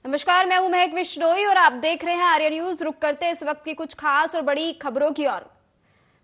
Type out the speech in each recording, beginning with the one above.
नमस्कार, मैं हूं महक विश्नोई और आप देख रहे हैं आर्य न्यूज। रुक करते हैं इस वक्त की कुछ खास और बड़ी खबरों की ओर।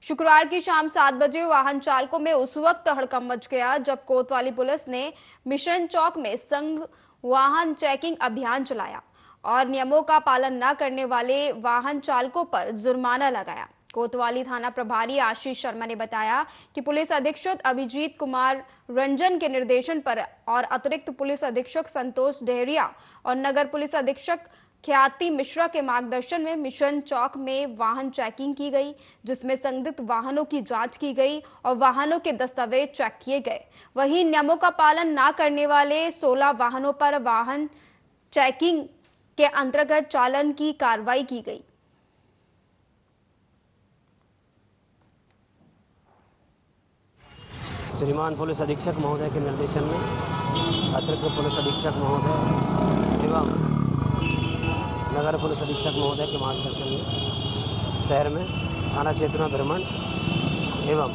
शुक्रवार की शाम 7 बजे वाहन चालकों में उस वक्त हड़कंप मच गया जब कोतवाली पुलिस ने मिशन चौक में संघ वाहन चेकिंग अभियान चलाया और नियमों का पालन न करने वाले वाहन चालकों पर जुर्माना लगाया। कोतवाली थाना प्रभारी आशीष शर्मा ने बताया कि पुलिस अधीक्षक अभिजीत कुमार रंजन के निर्देशन पर और अतिरिक्त पुलिस अधीक्षक संतोष डेहरिया और नगर पुलिस अधीक्षक ख्याति मिश्रा के मार्गदर्शन में मिशन चौक में वाहन चेकिंग की गई, जिसमें संदिग्ध वाहनों की जांच की गई और वाहनों के दस्तावेज चेक किए गए। वहीं नियमों का पालन न करने वाले 16 वाहनों पर वाहन चेकिंग के अंतर्गत चालान की कार्रवाई की गई। श्रीमान पुलिस अधीक्षक महोदय के निर्देशन में अतिरिक्त पुलिस अधीक्षक महोदय एवं नगर पुलिस अधीक्षक महोदय के मार्गदर्शन में शहर में थाना क्षेत्र में भ्रमण एवं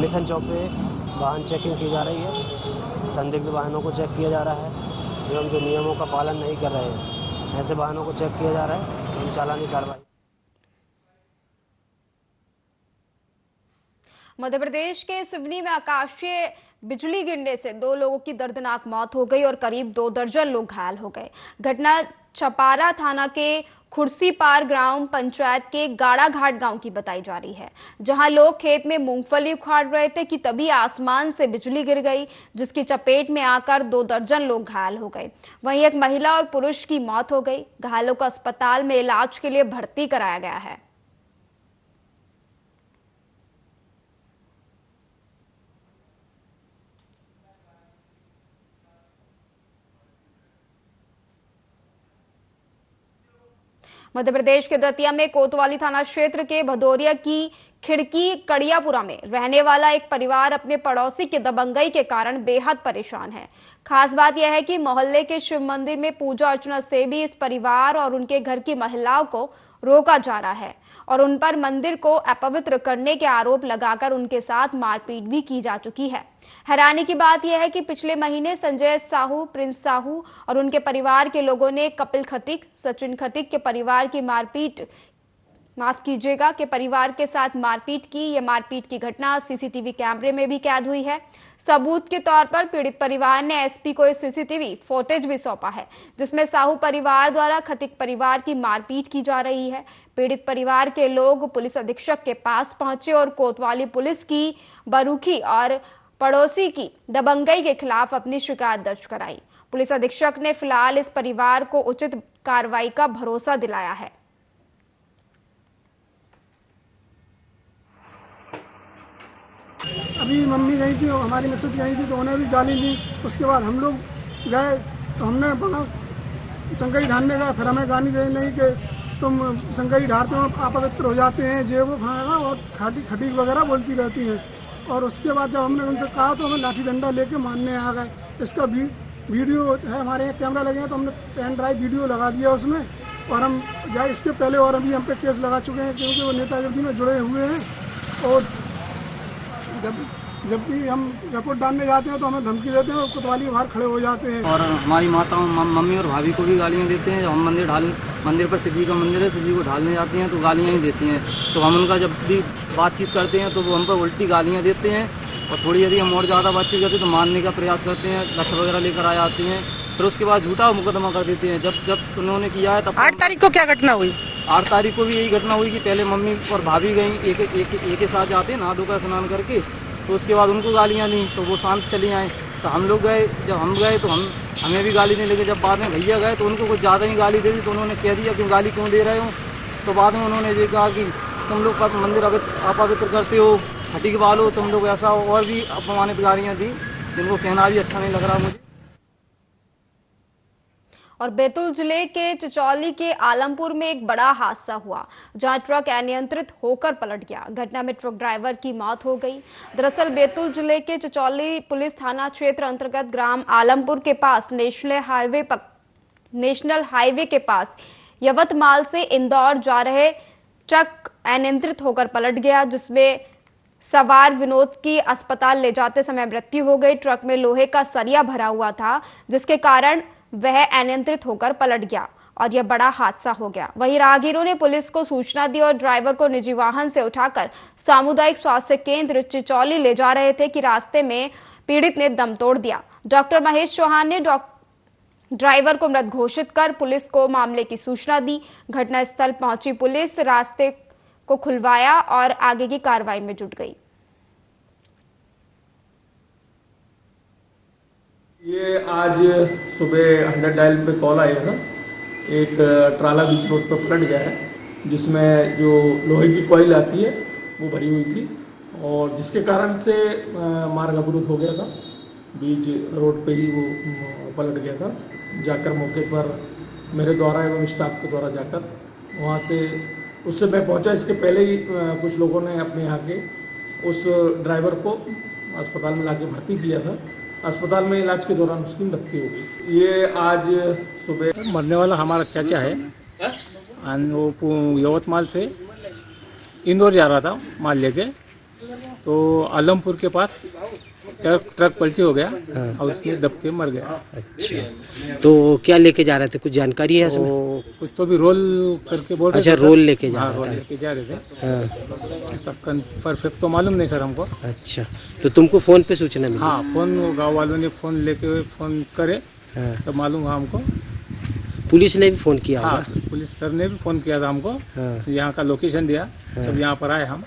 मिशन चौक पे वाहन चेकिंग की जा रही है। संदिग्ध वाहनों को चेक किया जा रहा है एवं जो नियमों का पालन नहीं कर रहे हैं ऐसे वाहनों को चेक किया जा रहा है एवं चालानी कार्रवाई। मध्य प्रदेश के सिवनी में आकाशीय बिजली गिरने से 2 लोगों की दर्दनाक मौत हो गई और करीब 2 दर्जन लोग घायल हो गए। घटना छपारा थाना के खुर्सीपार ग्राम पंचायत के गाड़ा घाट गांव की बताई जा रही है, जहां लोग खेत में मूंगफली उखाड़ रहे थे कि तभी आसमान से बिजली गिर गई, जिसकी चपेट में आकर 2 दर्जन लोग घायल हो गए। वहीं एक महिला और पुरुष की मौत हो गई। घायलों को अस्पताल में इलाज के लिए भर्ती कराया गया है। मध्य प्रदेश के दतिया में कोतवाली थाना क्षेत्र के भदौरिया की खिड़की कड़ियापुरा में रहने वाला एक परिवार अपने पड़ोसी के दबंगई के कारण बेहद परेशान है। खास बात यह है कि मोहल्ले के शिव मंदिर में पूजा अर्चना से भी इस परिवार और उनके घर की महिलाओं को रोका जा रहा है और उन पर मंदिर को अपवित्र करने के आरोप लगाकर उनके साथ मारपीट भी की जा चुकी है। हैरानी की बात यह है कि पिछले महीने संजय साहू, प्रिंस साहू और उनके परिवार के लोगों ने कपिल खटिक, सचिन खटिक के परिवार के परिवार के साथ मारपीट की। यह मारपीट की घटना सीसीटीवी कैमरे में भी कैद हुई है। सबूत के तौर पर पीड़ित परिवार ने एसपी को इस सीसीटीवी फुटेज भी सौंपा है, जिसमें साहू परिवार द्वारा खटिक परिवार की मारपीट की जा रही है। पीड़ित परिवार के लोग पुलिस अधीक्षक के पास पहुंचे और कोतवाली पुलिस की बरूखी और पड़ोसी की दबंगई के खिलाफ अपनी शिकायत दर्ज कराई। पुलिस अधीक्षक ने फिलहाल इस परिवार को उचित कार्रवाई का भरोसा दिलाया है। अभी मम्मी गई थी और हमारी मिसेज गई थी तो उन्हें भी गाली दी। उसके बाद हम लोग गए तो हमने संगई ढालने गए, फिर हमें गाली देने लगी कि तुम संगई ढालते हो अपवित्र हो जाते हैं, जे वो खाना और खटीक वगैरह बोलती रहती हैं। और उसके बाद जब हमने उनसे कहा तो हमें लाठी डंडा लेके मारने आ गए। इसका वीडियो है, हमारे यहाँ कैमरा लगे हैं तो हमने पेन ड्राइव वीडियो लगा दिया उसमें। और हम जाए इसके पहले और अभी हम पे केस लगा चुके हैं क्योंकि वो नेतागिरी में जुड़े हुए हैं। और जब भी हम रिपोर्ट डालने जाते हैं तो हमें धमकी देते हैं और कोतवाली बाहर खड़े हो जाते हैं। और हमारी माताओं, मम्मी और भाभी को भी गालियाँ देते हैं। जब हम मंदिर पर शिव जी का मंदिर है, शिव जी को ढालने जाती हैं तो गालियाँ ही देती हैं। तो हम उनका जब भी बातचीत करते हैं तो वो हम पर उल्टी गालियाँ देते हैं और थोड़ी यदि हम और ज़्यादा बातचीत करते हैं तो मारने का प्रयास करते हैं, लठ वगैरह लेकर आ जाती हैं। फिर उसके बाद झूठा मुकदमा कर देते हैं। जब उन्होंने किया है तब 8 तारीख को क्या घटना हुई? 8 तारीख को भी यही घटना हुई कि पहले मम्मी और भाभी गई एक के साथ जाते हैं नहा धोकर स्नान करके, तो उसके बाद उनको गालियाँ दी तो वो शांत चली आए। तो हम लोग गए, जब हम गए तो हमें भी गाली देने लगे। जब बाद में भैया गए तो उनको कुछ ज़्यादा ही गाली दे दी तो उन्होंने कह दिया कि गाली क्यों दे रहे हो। तो बाद में उन्होंने ये कहा कि तुम लोग मंदिर अपवित्र करते हो, खटीक वालो, तुम लोग ऐसा, और भी अपमानित गालियाँ दी जिनको कहना भी अच्छा नहीं लग रहा मुझे। और बैतूल जिले के चचौली के आलमपुर में एक बड़ा हादसा हुआ, जहां ट्रक अनियंत्रित होकर पलट गया। घटना में ट्रक ड्राइवर की मौत हो गई। दरअसल बैतूल जिले के चचौली पुलिस थाना क्षेत्र अंतर्गत ग्राम आलमपुर के पास नेशनल हाईवे के पास यवतमाल से इंदौर जा रहे ट्रक अनियंत्रित होकर पलट गया, जिसमें सवार विनोद की अस्पताल ले जाते समय मृत्यु हो गई। ट्रक में लोहे का सरिया भरा हुआ था, जिसके कारण वह अनियंत्रित होकर पलट गया और यह बड़ा हादसा हो गया। वहीं राहगीरों ने पुलिस को सूचना दी और ड्राइवर को निजी वाहन से उठाकर सामुदायिक स्वास्थ्य केंद्र चिचौली ले जा रहे थे कि रास्ते में पीड़ित ने दम तोड़ दिया। डॉक्टर महेश चौहान ने ड्राइवर को मृत घोषित कर पुलिस को मामले की सूचना दी। घटनास्थल पहुंची पुलिस रास्ते को खुलवाया और आगे की कार्रवाई में जुट गई। ये आज सुबह 100 डायल पे कॉल आया था, एक ट्राला बीच रोड पर पलट गया है जिसमें जो लोहे की कॉइल आती है वो भरी हुई थी और जिसके कारण से मार्ग अवरुद्ध हो गया था। बीच रोड पे ही वो पलट गया था। जाकर मौके पर मेरे द्वारा एवं स्टाफ के द्वारा जाकर वहाँ से उससे मैं पहुँचा, इसके पहले ही कुछ लोगों ने अपने यहाँ के उस ड्राइवर को अस्पताल में लाके भर्ती किया था। अस्पताल में इलाज के दौरान उसकी मृत्यु हो गई। ये आज सुबह मरने वाला हमारा चाचा है, वो यवतमाल से इंदौर जा रहा था माल लेके, तो आलमपुर के पास ट्रक पलटी हो गया और उसमें दब के मर गया। अच्छा, तो क्या लेके जा रहे थे, कुछ जानकारी है इसमें? तो कुछ तो भी रोल करके बोल रहे थे। अच्छा, रोल लेके जा रोल लेके जा रहे थे। तब परफेक्ट तो मालूम नहीं सर हमको। अच्छा, तो तुमको फोन पे सूचना मिली? हाँ, फोन गाँव वालों ने फोन करे तो मालूम हुआ हमको। पुलिस ने भी फोन किया? हाँ, पुलिस सर ने भी फोन किया था हमको। यहाँ का लोकेशन दिया, जब यहाँ पर आए हम।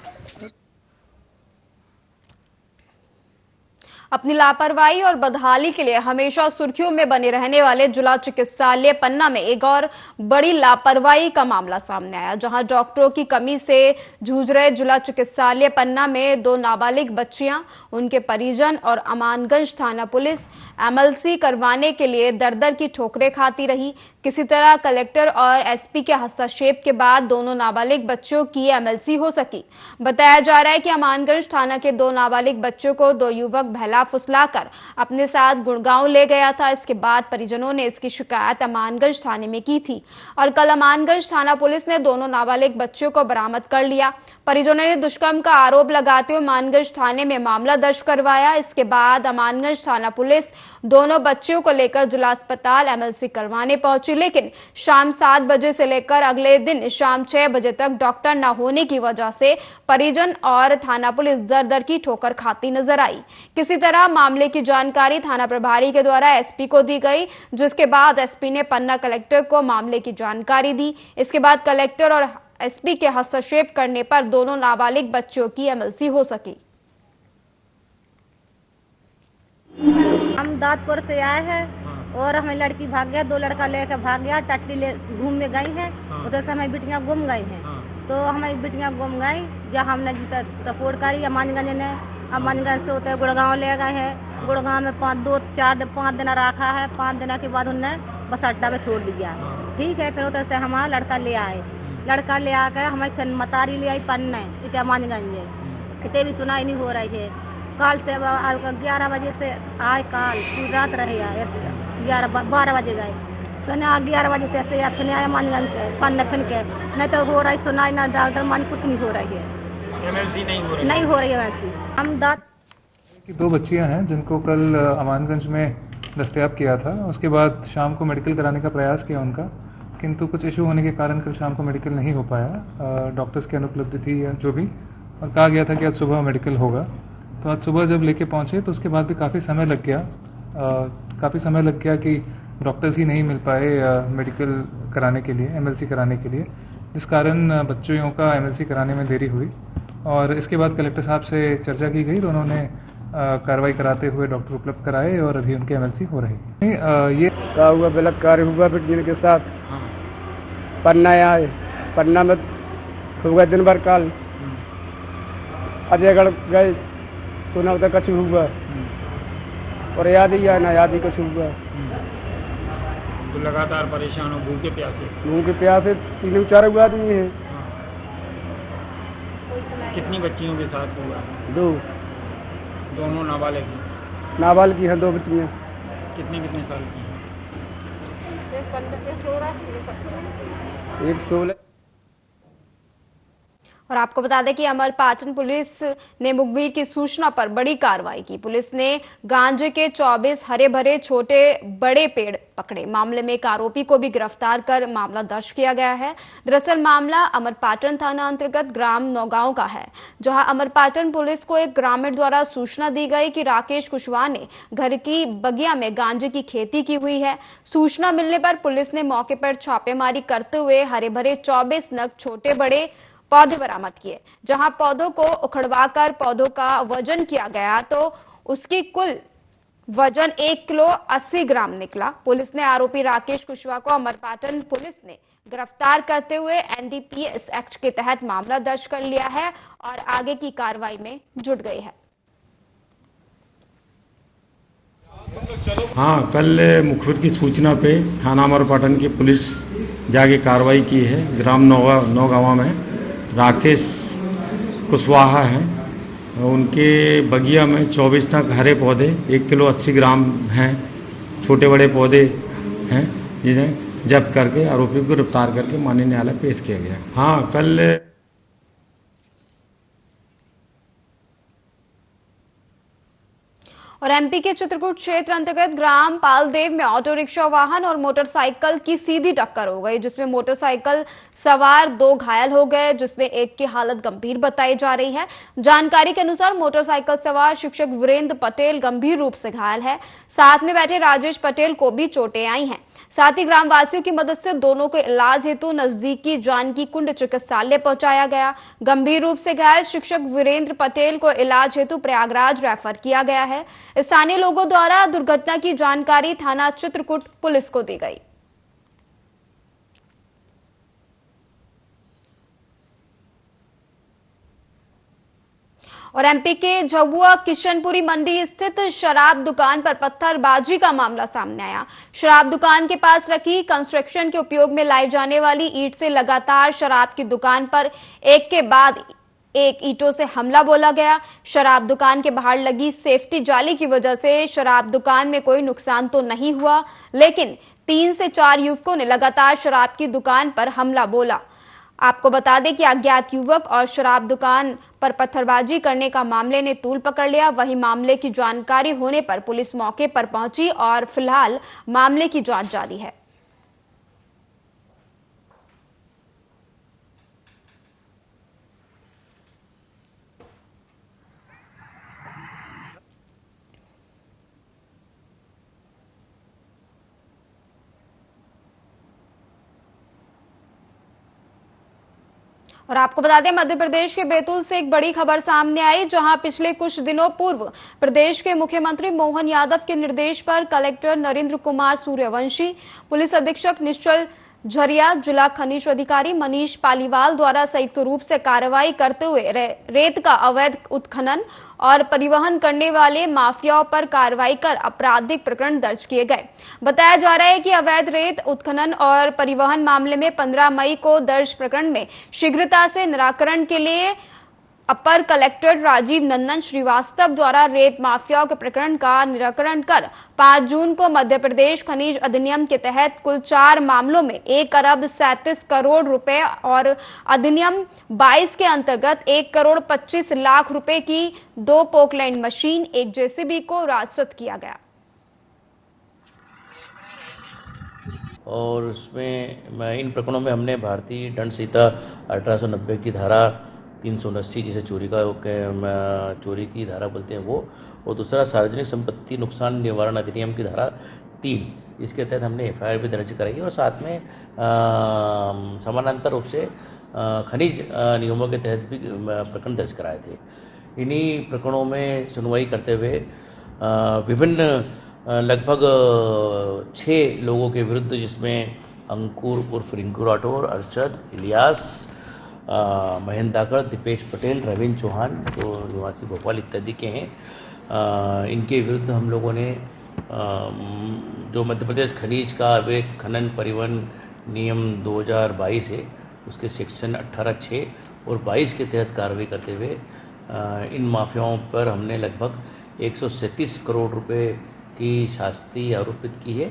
अपनी लापरवाही और बदहाली के लिए हमेशा सुर्खियों में बने रहने वाले जिला चिकित्सालय पन्ना में एक और बड़ी लापरवाही का मामला सामने आया, जहां डॉक्टरों की कमी से जूझ रहे जिला चिकित्सालय पन्ना में 2 नाबालिग बच्चियां, उनके परिजन और अमानगंज थाना पुलिस एमएलसी करवाने के लिए दर-दर की ठोकरें खाती रही। किसी तरह कलेक्टर और एसपी के हस्तक्षेप के बाद दोनों नाबालिग बच्चों की एमएलसी हो सकी। बताया जा रहा है कि अमानगंज थाना के 2 नाबालिग बच्चों को 2 युवक बहला फुसलाकर अपने साथ गुड़गांव ले गया था। इसके बाद परिजनों ने इसकी शिकायत अमानगंज थाने में की थी और कल अमानगंज थाना पुलिस ने दोनों नाबालिग बच्चों को बरामद कर लिया। परिजनों ने दुष्कर्म का आरोप लगाते हुए अमानगंज थाने में मामला दर्ज करवाया। इसके बाद अमानगंज थाना पुलिस दोनों बच्चों को लेकर जिला अस्पताल एमएलसी करवाने पहुंची, लेकिन शाम 7 बजे से लेकर अगले दिन शाम 6 बजे तक डॉक्टर न होने की वजह से परिजन और थाना पुलिस दर-दर की ठोकर खाती नजर आई। किसी तरह मामले की जानकारी थाना प्रभारी के द्वारा एसपी को दी गई, जिसके बाद एसपी ने पन्ना कलेक्टर को मामले की जानकारी दी। इसके बाद कलेक्टर और एसपी के हस्तक्षेप करने पर दोनों नाबालिग बच्चों की एमएलसी हो सकी। हम दादपुर से आए हैं और हमें लड़की भाग गया, 2 लड़का लेकर भाग गया। टट्टी ले घूमने गई हैं, उधर से हमारी बिटियां गुम गई हैं। तो हमारी बिटियां गुम गई, या हमने रिपोर्ट करी अमानगंज ने, अमानगंज से होते गुड़गांव ले गए हैं। गुड़गांव में 5 दिन रखा है। 5 दिन के बाद उनने बस अड्डा में छोड़ दिया। ठीक है, फिर उधर से हमारा लड़का ले आए। लड़का ले आकर हमारी फिर मतारी ले आई पन्ने इतने अमानगंज इतने भी सुनाई नहीं हो रही है। कल से 11 बजे से आए, काल पूरी रात रहे आए, 12 बजे गए, फिर 11 बजे से ऐसे फिर आए अमानगंज के पन्ने फिर के, नहीं तो हो रही सुनाई ना डॉक्टर मान कुछ नहीं हो रही है। एमएलसी नहीं हो रही है वैसी। हम कि 2 बच्चियां हैं जिनको कल अमानगंज में दस्तयाब किया था। उसके बाद शाम को मेडिकल कराने का प्रयास किया उनका, किंतु कुछ इशू होने के कारण कल शाम को मेडिकल नहीं हो पाया। डॉक्टर्स की अनुपलब्धि थी या जो भी, और कहा गया था कि आज सुबह मेडिकल होगा। तो आज सुबह जब लेके पहुंचे तो उसके बाद भी काफ़ी समय लग गया कि डॉक्टर्स ही नहीं मिल पाए मेडिकल कराने के लिए, एमएलसी कराने के लिए, जिस कारण बच्चियों का एमएलसी कराने में देरी हुई। और इसके बाद कलेक्टर साहब से चर्चा की गई तो उन्होंने कार्रवाई कराते हुए डॉक्टर उपलब्ध कराए और अभी उनकी एमएलसी हो रही है। ये क्या हुआ, बलात्कार हुआ बेटियों के साथ। पन्ना आए, पन्ना में हुआ दिन भर काल। अजयगढ़ गए तो ना उधर कुछ हुआ, और याद ही आया ना याद ही कुछ हुआ। तो लगातार परेशान हो, भूखे प्यासे 3-4 आदमी हैं। कितनी बच्चियों के साथ हुआ? 2। दोनों नाबालिग हैं, 2 बच्चियाँ। कितने साल की? एक 16। और आपको बता दें कि अमरपाटन पुलिस ने मुखबिर की सूचना पर बड़ी कार्रवाई की। पुलिस ने गांजे के 24 हरे भरे छोटे बड़े पेड़ पकड़े। मामले में एक आरोपी को भी गिरफ्तार कर मामला दर्ज किया गया है। दरअसल मामला अमरपाटन थाना अंतर्गत ग्राम नौगांव का है, जहां अमरपाटन पुलिस को एक ग्रामीण द्वारा सूचना दी गई कि राकेश कुशवाहा ने घर की बगिया में गांजे की खेती की हुई है। सूचना मिलने पर पुलिस ने मौके पर छापेमारी करते हुए हरे भरे 24 नग छोटे बड़े पौधे बरामद किए। जहां पौधों को उखड़वाकर पौधों का वजन किया गया तो उसकी कुल वजन 1 किलो 80 ग्राम निकला। पुलिस ने आरोपी राकेश कुशवाहा को अमरपाटन पुलिस ने गिरफ्तार करते हुए NDPS एक्ट के तहत मामला दर्ज कर लिया है और आगे की कार्रवाई में जुट गई है। हाँ, कल मुखबिर की सूचना पे थाना अमरपाटन की पुलिस जाके कार्रवाई की है। ग्राम नौगांव में राकेश कुशवाहा हैं, उनके बगिया में 24 तक हरे पौधे 1 किलो 80 ग्राम हैं, छोटे बड़े पौधे हैं, जिन्हें जब्त करके आरोपी को गिरफ्तार करके माननीय न्यायालय पेश किया गया। हाँ, कल और MP के चित्रकूट क्षेत्र अंतर्गत ग्राम पालदेव में ऑटो रिक्शा वाहन और मोटरसाइकिल की सीधी टक्कर हो गई, जिसमें मोटरसाइकिल सवार 2 घायल हो गए, जिसमें एक की हालत गंभीर बताई जा रही है। जानकारी के अनुसार मोटरसाइकिल सवार शिक्षक वीरेंद्र पटेल गंभीर रूप से घायल है। साथ में बैठे राजेश पटेल को भी चोटें आई हैं। साथ ही ग्रामवासियों की मदद से दोनों को इलाज हेतु नजदीकी जानकी कुंड चिकित्सालय पहुंचाया गया। गंभीर रूप से घायल शिक्षक वीरेंद्र पटेल को इलाज हेतु प्रयागराज रेफर किया गया है। स्थानीय लोगों द्वारा दुर्घटना की जानकारी थाना चित्रकूट पुलिस को दी गई। और MP के झाबुआ किशनपुरी मंडी स्थित शराब दुकान पर पत्थरबाजी का मामला सामने आया। शराब दुकान के पास रखी कंस्ट्रक्शन के उपयोग में लाई जाने वाली ईंट से लगातार शराब की दुकान पर एक के बाद एक ईंटों से हमला बोला गया। शराब दुकान के बाहर लगी सेफ्टी जाली की वजह से शराब दुकान में कोई नुकसान तो नहीं हुआ, लेकिन 3 से 4 युवकों ने लगातार शराब की दुकान पर हमला बोला। आपको बता दें कि अज्ञात युवक और शराब दुकान पर पत्थरबाजी करने का मामले ने तूल पकड़ लिया। वहीं मामले की जानकारी होने पर पुलिस मौके पर पहुंची और फिलहाल मामले की जांच जारी है। और आपको बता दें, मध्य प्रदेश के बैतूल से एक बड़ी खबर सामने आई, जहां पिछले कुछ दिनों पूर्व प्रदेश के मुख्यमंत्री मोहन यादव के निर्देश पर कलेक्टर नरेंद्र कुमार सूर्यवंशी, पुलिस अधीक्षक निश्चल झरिया, जिला खनिज अधिकारी मनीष पालीवाल द्वारा संयुक्त रूप से कार्रवाई करते हुए रेत का अवैध उत्खनन और परिवहन करने वाले माफियाओं पर कार्रवाई कर आपराधिक प्रकरण दर्ज किए गए। बताया जा रहा है कि अवैध रेत उत्खनन और परिवहन मामले में 15 मई को दर्ज प्रकरण में शीघ्रता से निराकरण के लिए अपर कलेक्टर राजीव नंदन श्रीवास्तव द्वारा रेत माफियाओं के प्रकरण का निराकरण कर 5 जून को मध्य प्रदेश खनिज अधिनियम के तहत कुल 4 मामलों में 1 अरब 37 करोड़ रुपए और अधिनियम 22 के अंतर्गत 1 करोड़ 25 लाख रुपए की 2 पोकलैंड मशीन, 1 JCB को राजस्व किया गया। और उसमें इन प्रकरणों में हमने भारतीय दंड संहिता 1890 की धारा 379 जिसे चोरी की धारा बोलते हैं वो, और दूसरा सार्वजनिक संपत्ति नुकसान निवारण अधिनियम की धारा 3, इसके तहत हमने FIR भी दर्ज कराई और साथ में समानांतर रूप से खनिज नियमों के तहत भी प्रकरण दर्ज कराए थे। इन्हीं प्रकरणों में सुनवाई करते हुए विभिन्न लगभग 6 लोगों के विरुद्ध, जिसमें अंकुर उर्फ रिंकू राठौर, अरशद, इलियास, महेंद्र दाकड़, दीपेश पटेल, रविंद्र चौहान जो निवासी भोपाल इत्यादि के हैं, इनके विरुद्ध हम लोगों ने जो मध्य प्रदेश खनिज का अवैध खनन परिवहन नियम 2022 है उसके सेक्शन 18(6) और 22 के तहत कार्रवाई करते हुए इन माफियाओं पर हमने लगभग 137 करोड़ रुपए की शास्ति आरोपित की है।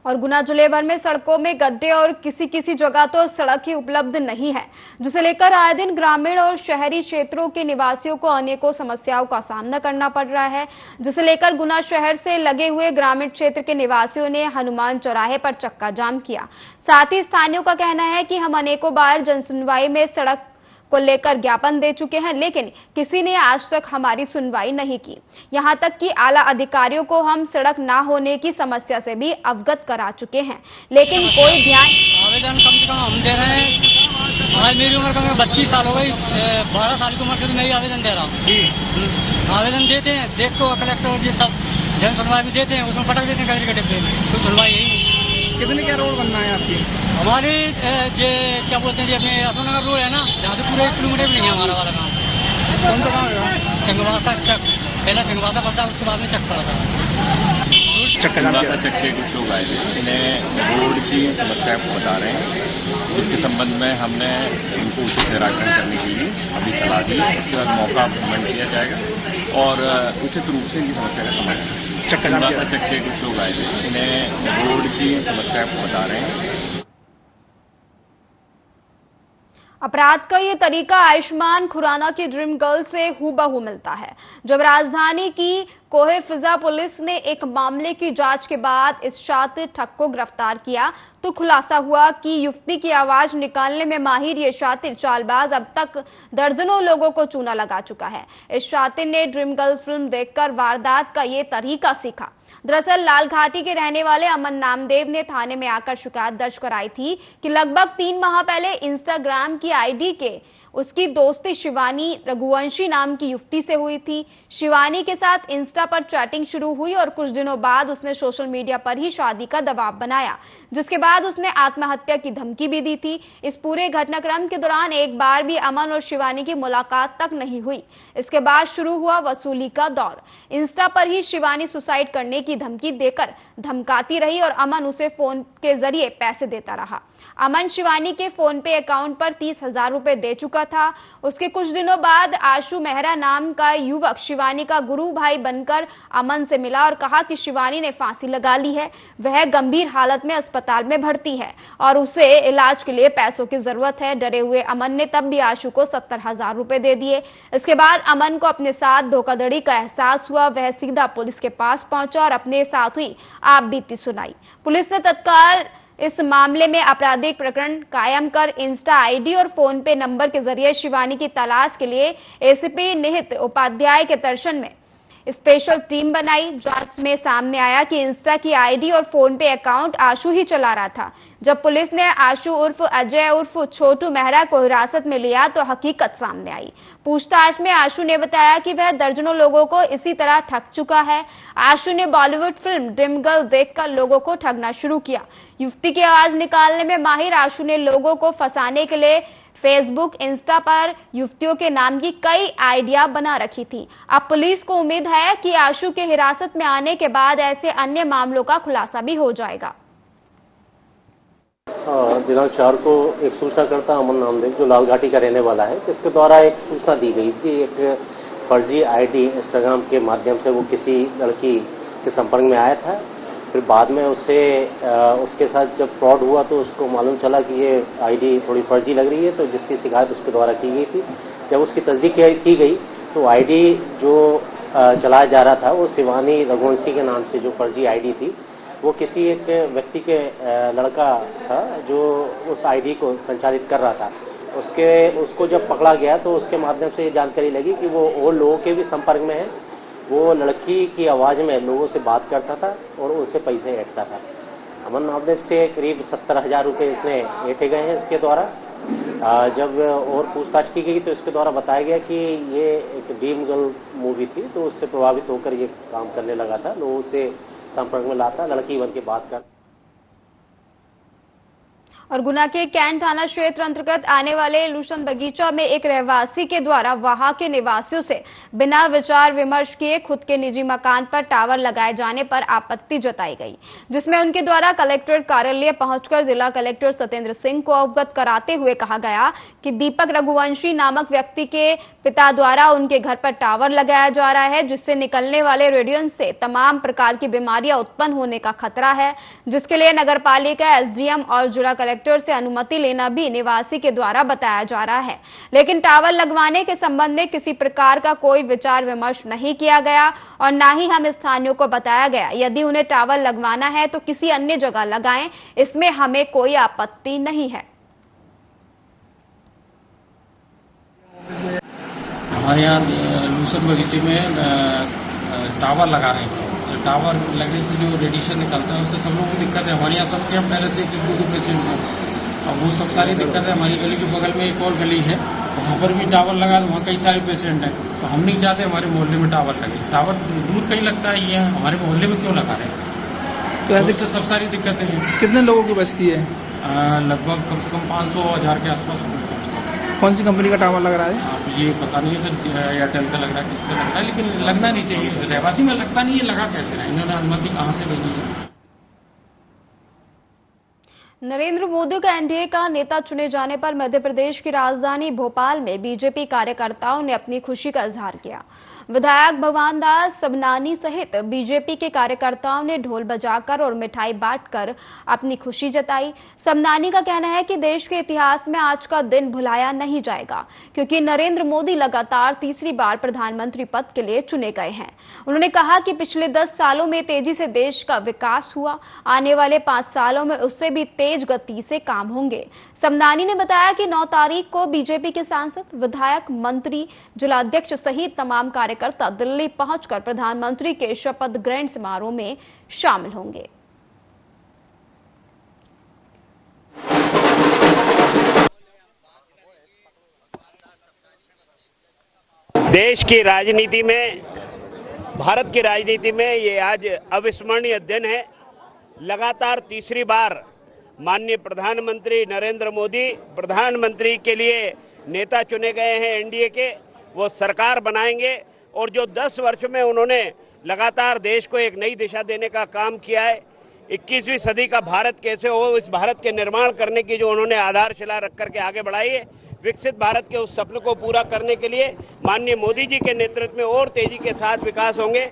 और गुना जिले भर में सड़कों में गड्ढे और किसी किसी जगह तो सड़क ही उपलब्ध नहीं है, जिसे लेकर आए दिन ग्रामीण और शहरी क्षेत्रों के निवासियों को अनेकों समस्याओं का सामना करना पड़ रहा है, जिसे लेकर गुना शहर से लगे हुए ग्रामीण क्षेत्र के निवासियों ने हनुमान चौराहे पर चक्का जाम किया। साथ ही स्थानीयों का कहना है कि हम अनेकों बार जनसुनवाई में सड़क को लेकर ज्ञापन दे चुके हैं, लेकिन किसी ने आज तक हमारी सुनवाई नहीं की। यहां तक कि आला अधिकारियों को हम सड़क ना होने की समस्या से भी अवगत करा चुके हैं, लेकिन कोई ध्यान। आवेदन कम से कम हम दे रहे हैं। आज मेरी उम्र कम 32 साल हो गई, 12 साल की उम्र से मैं आवेदन दे रहा हूँ। आवेदन देते हैं, देखो कलेक्टर जी सब जन सुनवाई भी देते हैं, उसमें पटक देते हैं कचरे के डिब्बे में, कोई सुनवाई यही। कितने क्या रोड बनना है आपकी? हमारी जे क्या बोलते हैं जी, अपने अशोकनगर रोड है ना, जहाँ से पूरे 1 किलोमीटर भी नहीं है हमारा वाला गाँव। कौन सा गाँव है? सिंगवासा चक, पहला सिंगवासा पड़ता है, उसके बाद में चक पड़ा था। सिंगवासा चक के कुछ लोग आए थे, इन्हें रोड की समस्या को बता रहे हैं, जिसके संबंध में हमने इनको उचित निराकरण करने के लिए अभी सलाह दी। उसके बाद मौका अवलंबन किया जाएगा और उचित रूप से इनकी समस्या का समाधान। सिंगवासा चक के कुछ लोग आए थे, इन्हें रोड की समस्या को बता रहे हैं। अपराध का ये तरीका आयुष्मान खुराना की ड्रीम गर्ल से हूबहू मिलता है। जब राजधानी की कोहे फिजा पुलिस ने एक मामले की जांच के बाद इस शातिर ठग को गिरफ्तार किया तो खुलासा हुआ कि युवती की आवाज निकालने में माहिर ये शातिर चालबाज अब तक दर्जनों लोगों को चूना लगा चुका है। इस शातिर ने ड्रीम गर्ल फिल्म देखकर वारदात का ये तरीका सीखा। दरअसल लाल घाटी के रहने वाले अमन नामदेव ने थाने में आकर शिकायत दर्ज कराई थी कि लगभग 3 माह पहले इंस्टाग्राम की आईडी के उसकी दोस्ती शिवानी रघुवंशी नाम की युवती से हुई थी। शिवानी के साथ इंस्टा पर चैटिंग शुरू हुई और कुछ दिनों बाद उसने सोशल मीडिया पर ही शादी का दबाव बनाया, जिसके बाद उसने आत्महत्या की धमकी भी दी थी। इस पूरे घटनाक्रम के दौरान एक बार भी अमन और शिवानी की मुलाकात तक नहीं हुई। इसके बाद शुरू हुआ वसूली का दौर। इंस्टा पर ही शिवानी सुसाइड करने की धमकी देकर धमकाती रही और अमन उसे फोन के जरिए पैसे देता रहा। अमन शिवानी के फोन पे अकाउंट पर 30,000 रुपए दे चुका था। उसके कुछ दिनों बाद आशु मेहरा नाम का युवक शिवानी का गुरु भाई बनकर अमन से मिला और कहा कि शिवानी ने फांसी लगा ली है, वह गंभीर हालत में अस्पताल में भर्ती है और उसे इलाज के लिए पैसों की जरूरत है। डरे हुए अमन ने तब भी आशु को 70,000 रुपए दे दिए। इसके बाद अमन को अपने साथ धोखाधड़ी का एहसास हुआ। वह सीधा पुलिस के पास पहुंचा और अपने साथ हुई आप बीती सुनाई। पुलिस ने तत्काल इस मामले में आपराधिक प्रकरण कायम कर इंस्टा आईडी और फोन पे नंबर के जरिए शिवानी की तलाश के लिए एसीपी निहित उपाध्याय के दर्शन में स्पेशल टीम बनाई। जांच में सामने आया कि इंस्टा की आईडी और फोन पे अकाउंट आशु ही चला रहा था। जब पुलिस ने आशु उर्फ अजय उर्फ छोटू मेहरा को हिरासत में लिया तो हकीकत सामने आई। पूछताछ में आशु ने बताया कि वह दर्जनों लोगों को इसी तरह ठग चुका है। आशु ने बॉलीवुड फिल्म ड्रीम गर्ल देखकर लोगों को ठगना शुरू किया। युवती की आवाज निकालने में माहिर आशु ने लोगों को फंसाने के लिए फेसबुक, इंस्टा पर युवतियों के नाम की कई आइडिया बना रखी थी। अब पुलिस को उम्मीद है कि आशु के हिरासत में आने के बाद ऐसे अन्य मामलों का खुलासा भी हो जाएगा। दिनांक 4 को एक सूचनाकर्ता अमन नामदेव जो लाल घाटी का रहने वाला है, इसके द्वारा एक सूचना दी गई थी। एक फर्जी आईडी इंस्टाग्राम के माध्यम से वो किसी लड़की के संपर्क में आया था। फिर बाद में उसके साथ जब फ्रॉड हुआ तो उसको मालूम चला कि ये आईडी थोड़ी फर्जी लग रही है, तो जिसकी शिकायत उसके द्वारा की गई थी। जब उसकी तस्दीक की गई तो आईडी जो चलाया जा रहा था वो शिवानी रघुवंशी के नाम से जो फर्जी आईडी थी, वो किसी एक व्यक्ति के लड़का था जो उस आईडी को संचालित कर रहा था। उसको जब पकड़ा गया तो उसके माध्यम से ये जानकारी लगी कि वो और लोगों के भी संपर्क में है। वो लड़की की आवाज़ में लोगों से बात करता था और उनसे पैसे ऐंठता था। अमन नामदेव से करीब 70,000 रुपये इसने ऐंठे गए हैं इसके द्वारा। जब और पूछताछ की गई तो इसके द्वारा बताया गया कि ये एक ड्रीम गर्ल मूवी थी, तो उससे प्रभावित होकर ये काम करने लगा था। लोगों से संपर्क में लाता, लड़की बन के बात कर। और गुना के कैंट थाना क्षेत्र अंतर्गत आने वाले लूशन बगीचा में एक रहवासी के द्वारा वहां के निवासियों से बिना विचार विमर्श किए खुद के निजी मकान पर टावर लगाए जाने पर आपत्ति जताई गई, जिसमें उनके द्वारा कलेक्ट्रेट कार्यालय पहुंचकर जिला कलेक्टर सत्येंद्र सिंह को अवगत कराते हुए कहा गया कि दीपक रघुवंशी नामक व्यक्ति के पिता द्वारा उनके घर पर टावर लगाया जा रहा है, जिससे निकलने वाले रेडिएशन से तमाम प्रकार की बीमारियां उत्पन्न होने का खतरा है, जिसके लिए नगरपालिका, एसडीएम और जिला कलेक्टर से अनुमति लेना भी निवासी के द्वारा बताया जा रहा है। लेकिन टावर लगवाने के संबंध में किसी प्रकार का कोई विचार विमर्श नहीं किया गया और ना ही हम स्थानीयों को बताया गया। यदि उन्हें टावर लगवाना है तो किसी अन्य जगह लगाएं, इसमें हमें कोई आपत्ति नहीं है। हमारे यहाँ लूसन बगीचे में टावर लगा रहे हैं। टावर लगने से जो रेडिएशन निकलता है उससे सब लोगों को दिक्कत है। हमारे यहाँ सबके यहाँ पहले से एक दो पेशेंट हैं और वो सब सारी दिक्कत है। हमारी गली के बगल में एक और गली है, वहाँ पर भी टावर लगा तो वहाँ कई सारे पेशेंट हैं। तो हम नहीं चाहते हमारे मोहल्ले में टावर लगे। टावर दूर कहीं लगता है, ये हमारे मोहल्ले में क्यों लगा रहे हैं? तो ऐसे से सब सारी दिक्कतें हैं। कितने लोगों की बस्ती है? लगभग कम से कम 500-1000 के आसपास। कौन सी कंपनी का टावर लग रहा है? आप ये पता नहीं है सर, एयरटेल का लग रहा है, किसका लग रहा है, लेकिन लगना नहीं चाहिए। रहवासी में लगता नहीं है, लगा कैसे रहा? इन्होंने अनुमति कहाँ से भेजी है? नरेंद्र मोदी का एनडीए का नेता चुने जाने पर मध्य प्रदेश की राजधानी भोपाल में बीजेपी कार्यकर्ताओं ने अपनी खुशी का इजहार किया। विधायक भगवान दास सबनानी सहित बीजेपी के कार्यकर्ताओं ने ढोल बजाकर और मिठाई बांटकर अपनी खुशी जताई। सबनानी का कहना है कि देश के इतिहास में आज का दिन भुलाया नहीं जाएगा, क्योंकि नरेंद्र मोदी लगातार तीसरी बार प्रधानमंत्री पद के लिए चुने गए हैं। उन्होंने कहा कि पिछले 10 सालों में तेजी से देश का विकास हुआ, आने वाले 5 सालों में उससे भी तेज गति से काम होंगे। सबनानी ने बताया कि 9 तारीख को बीजेपी के सांसद, विधायक, मंत्री, जिलाध्यक्ष सहित तमाम कार्यकर्ता दिल्ली पहुंचकर प्रधानमंत्री के शपथ ग्रहण समारोह में शामिल होंगे। देश की राजनीति में, भारत की राजनीति में ये आज अविस्मरणीय दिन है। लगातार तीसरी बार माननीय प्रधानमंत्री नरेंद्र मोदी प्रधानमंत्री के लिए नेता चुने गए हैं। एनडीए के वो सरकार बनाएंगे और जो 10 वर्ष में उन्होंने लगातार देश को एक नई दिशा देने का काम किया है, 21वीं सदी का भारत कैसे हो, इस भारत के निर्माण करने की जो उन्होंने आधारशिला रख करके आगे बढ़ाई है, विकसित भारत के उस सपने को पूरा करने के लिए माननीय मोदी जी के नेतृत्व में और तेजी के साथ विकास होंगे।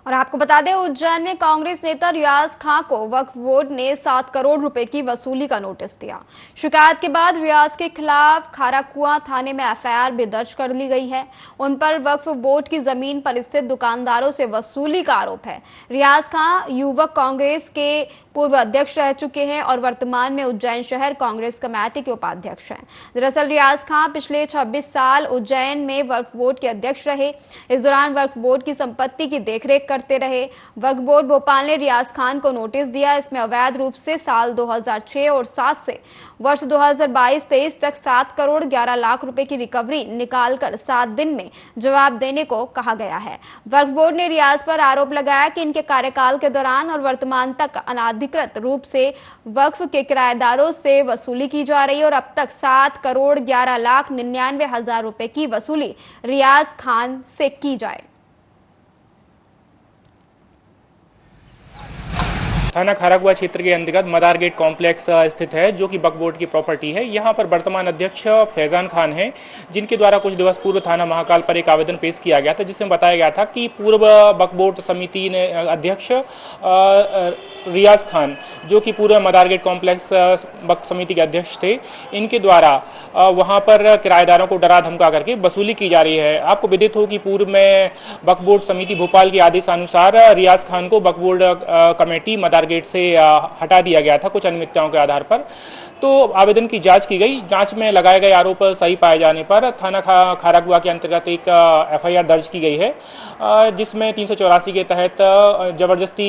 और आपको बता दें, उज्जैन में कांग्रेस नेता रियाज खां को वक्फ बोर्ड ने 7 करोड़ रुपए की वसूली का नोटिस दिया। शिकायत के बाद रियाज के खिलाफ खाराकुआं थाने में एफआईआर भी दर्ज कर ली गई है। उन पर वक्फ बोर्ड की जमीन पर स्थित दुकानदारों से वसूली का आरोप है। रियाज खां युवक कांग्रेस के पूर्व अध्यक्ष रह चुके हैं और वर्तमान में उज्जैन शहर कांग्रेस कमेटी के उपाध्यक्ष हैं। दरअसल रियाज खां पिछले 26 साल उज्जैन में वक्फ बोर्ड के अध्यक्ष रहे। इस दौरान वक्फ बोर्ड की संपत्ति की देखरेख करते रहे। वक्फ बोर्ड भोपाल ने रियाज खान को नोटिस दिया। इसमें अवैध रूप से साल 2006 और 7 से वर्ष 2022-23 तक 7 करोड़ 11 लाख रुपए की रिकवरी निकालकर 7 दिन में जवाब देने को कहा गया है। वक्फ बोर्ड ने रियाज पर आरोप लगाया कि इनके कार्यकाल के दौरान और वर्तमान तक अनाधिकृत रूप से वक्फ के किराएदारों से वसूली की जा रही है और अब तक 7 करोड़ 11 लाख 99 हजार रुपए की वसूली रियाज खान से की जाए। थाना खाराकुआ क्षेत्र के अंतर्गत मदार गेट कॉम्प्लेक्स स्थित है, जो कि वक्फ बोर्ड की प्रॉपर्टी है। यहाँ पर वर्तमान अध्यक्ष फैजान खान हैं, जिनके द्वारा कुछ दिवस पूर्व थाना महाकाल पर एक आवेदन पेश किया गया था, जिसमें बताया गया था कि पूर्व वक्फ बोर्ड समिति ने अध्यक्ष रियाज खान, जो कि पूर्व मदार गेट कॉम्प्लेक्स वक्फ समिति के अध्यक्ष थे, इनके द्वारा वहाँ पर किराएदारों को डरा धमका करके वसूली की जा रही है। आपको विदित हो कि पूर्व में वक्फ बोर्ड समिति भोपाल के आदेशानुसार रियाज खान को वक्फ बोर्ड कमेटी मदार गेट से हटा दिया गया था कुछ अनियमितताओं के आधार पर। तो आवेदन की जांच की गई। जांच में लगाए गए आरोप सही पाए जाने पर थाना खाराकुआ के अंतर्गत एक एफआईआर दर्ज की गई है, जिसमें 384 के तहत जबरदस्ती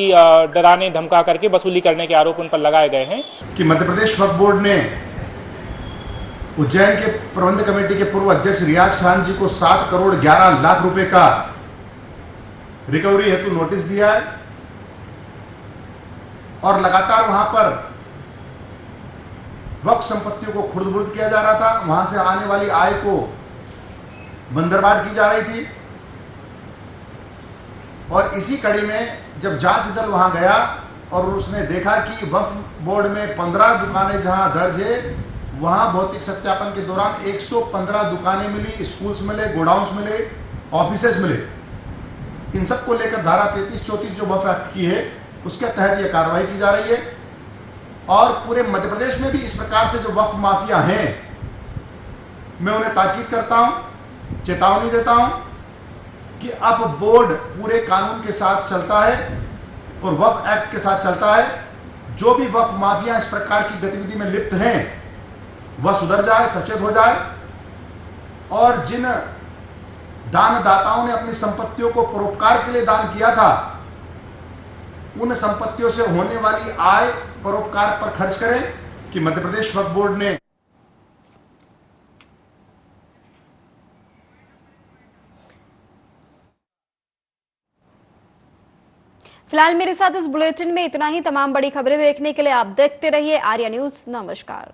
डराने धमका करके वसूली करने के आरोप उन पर लगाए गए हैं। कि मध्य प्रदेश वक्फ बोर्ड ने उज्जैन के प्रबंध कमेटी के पूर्व अध्यक्ष रियाज खान जी को 7 करोड़ 11 लाख रुपए का रिकवरी हेतु नोटिस दिया है और लगातार वहां पर वक्फ संपत्तियों को खुर्द-बुर्द किया जा रहा था। वहां से आने वाली आय को बंदरबाट की जा रही थी और इसी कड़ी में जब जांच दल वहां गया और उसने देखा कि वक्फ बोर्ड में 15 दुकानें जहां दर्ज है वहां भौतिक सत्यापन के दौरान 115 दुकानें मिली, स्कूल्स मिले, गोडाउन्स मिले, ऑफिसेज मिले। इन सबको लेकर धारा 33-34 जो वक्फ एक्ट की है उसके तहत यह कार्रवाई की जा रही है। और पूरे मध्य प्रदेश में भी इस प्रकार से जो वक्फ माफिया हैं, मैं उन्हें ताकीद करता हूं, चेतावनी देता हूं कि अब बोर्ड पूरे कानून के साथ चलता है और वक्फ एक्ट के साथ चलता है। जो भी वक्फ माफिया इस प्रकार की गतिविधि में लिप्त हैं वह सुधर जाए, सचेत हो जाए, और जिन दानदाताओं ने अपनी संपत्तियों को परोपकार के लिए दान किया था, उन संपत्तियों से होने वाली आय परोपकार पर खर्च करें। कि मध्य प्रदेश वक्फ बोर्ड ने फिलहाल मेरे साथ इस बुलेटिन में इतना ही। तमाम बड़ी खबरें देखने के लिए आप देखते रहिए आर्या न्यूज। नमस्कार।